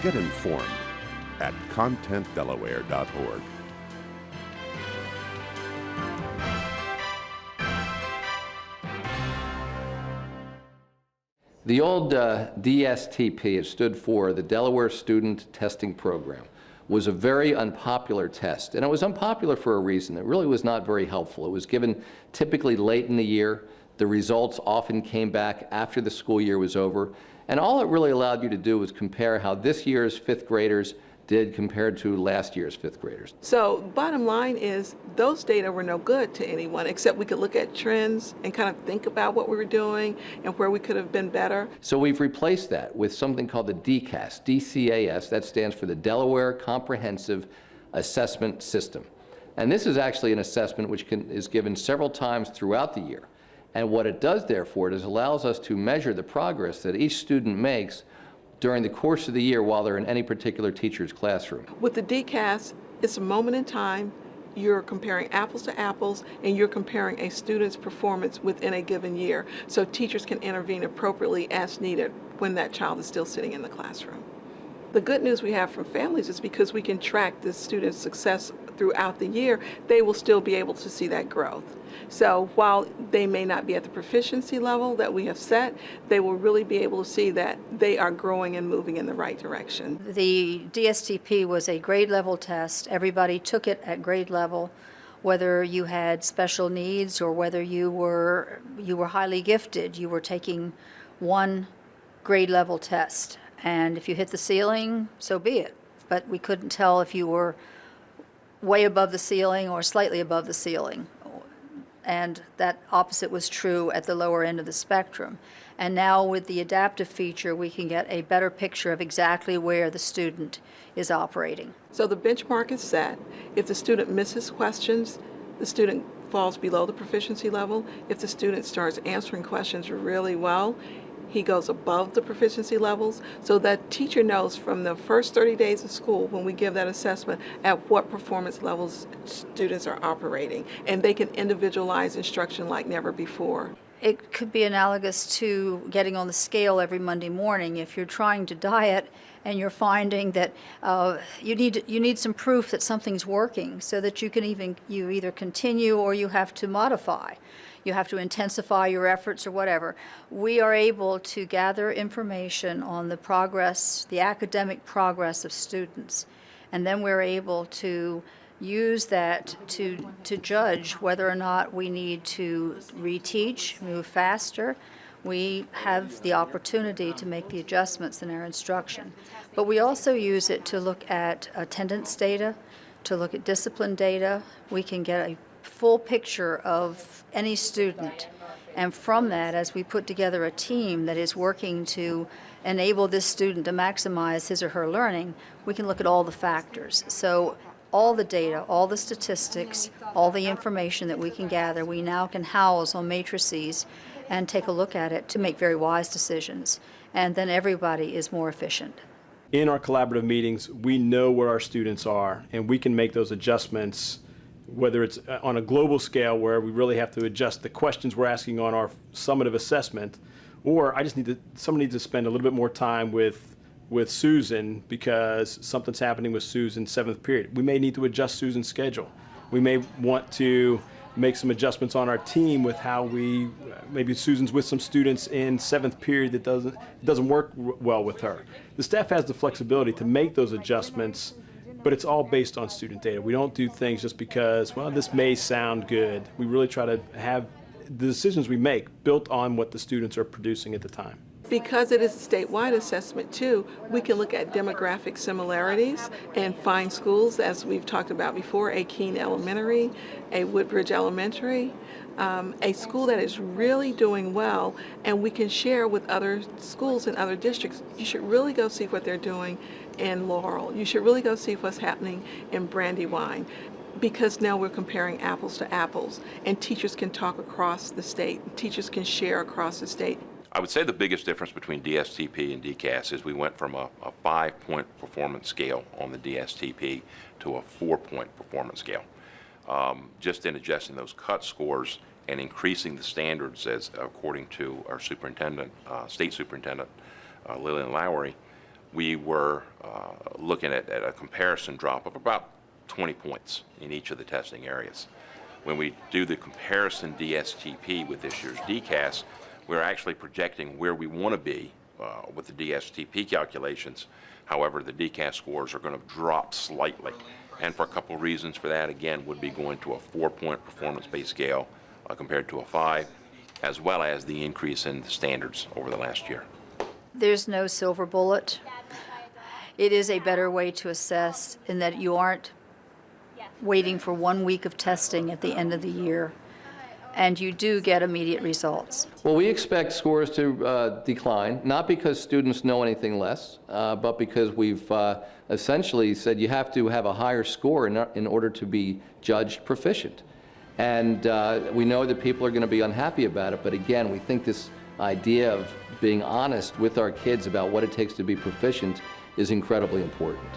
Get informed at contentdelaware.org. The old DSTP, it stood for the Delaware Student Testing Program, was a very unpopular test. And it was unpopular for a reason. It really was not very helpful. It was given typically late in the year. The results often came back after the school year was over. And all it really allowed you to do was compare how this year's fifth graders did compared to last year's fifth graders. So bottom line is those data were no good to anyone, except we could look at trends and kind of think about what we were doing and where we could have been better. So we've replaced that with something called the D.C.A.S, D.C.A.S. That stands for the Delaware Comprehensive Assessment System. And this is actually an assessment which is given several times throughout the year. And what it does, therefore, is allows us to measure the progress that each student makes during the course of the year while they're in any particular teacher's classroom. With the DCAS, it's a moment in time. You're comparing apples to apples, and you're comparing a student's performance within a given year, so teachers can intervene appropriately as needed when that child is still sitting in the classroom. The good news we have from families is because we can track the student's success throughout the year, they will still be able to see that growth. So while they may not be at the proficiency level that we have set, they will really be able to see that they are growing and moving in the right direction. The DSTP was a grade level test. Everybody took it at grade level, whether you had special needs or whether you were highly gifted. You were taking one grade level test. And if you hit the ceiling, so be it. But we couldn't tell if you were way above the ceiling or slightly above the ceiling. And that opposite was true at the lower end of the spectrum. And now with the adaptive feature, we can get a better picture of exactly where the student is operating. So the benchmark is set. If the student misses questions, the student falls below the proficiency level. If the student starts answering questions really well, he goes above the proficiency levels, so that teacher knows from the first 30 days of school when we give that assessment at what performance levels students are operating, and they can individualize instruction like never before. It could be analogous to getting on the scale every Monday morning. If you're trying to diet and you're finding that you need some proof that something's working so that you either continue or you have to modify. You have to intensify your efforts or whatever. We are able to gather information on the progress, the academic progress of students, and then we're able to use that to judge whether or not we need to reteach, move faster. We have the opportunity to make the adjustments in our instruction. But we also use it to look at attendance data, to look at discipline data. We can get a full picture of any student, and from that, as we put together a team that is working to enable this student to maximize his or her learning, we can look at all the factors. So all the data, all the statistics, all the information that we can gather, we now can house on matrices and take a look at it to make very wise decisions, and then everybody is more efficient. In our collaborative meetings, we know where our students are, and we can make those adjustments, whether it's on a global scale where we really have to adjust the questions we're asking on our summative assessment, or someone needs to spend a little bit more time with Susan because something's happening with Susan's 7th period. We may need to adjust Susan's schedule. We may want to make some adjustments on our team with how maybe Susan's with some students in 7th period that doesn't work well with her. The staff has the flexibility to make those adjustments, but it's all based on student data. We don't do things just because, well, this may sound good. We really try to have the decisions we make built on what the students are producing at the time. Because it is a statewide assessment too, we can look at demographic similarities and find schools, as we've talked about before, a Keene Elementary, a Woodbridge Elementary, a school that is really doing well, and we can share with other schools in other districts. You should really go see what they're doing in Laurel. You should really go see what's happening in Brandywine, because now we're comparing apples to apples, and teachers can talk across the state. Teachers can share across the state. I would say the biggest difference between DSTP and DCAS is we went from a 5-point performance scale on the DSTP to a 4-point performance scale. Just in adjusting those cut scores and increasing the standards, as according to our superintendent, state superintendent, Lillian Lowry, we were looking at a comparison drop of about 20 points in each of the testing areas. When we do the comparison DSTP with this year's DCAS, we're actually projecting where we want to be with the DSTP calculations. However, the DCAS scores are going to drop slightly. And for a couple of reasons for that, again, would be going to a 4-point performance-based scale compared to a 5, as well as the increase in the standards over the last year. There's no silver bullet. It is a better way to assess in that you aren't waiting for 1 week of testing at the end of the year, and you do get immediate results. Well, we expect scores to decline, not because students know anything less, but because we've essentially said you have to have a higher score in order to be judged proficient. And we know that people are going to be unhappy about it, but again, we think this idea of being honest with our kids about what it takes to be proficient is incredibly important.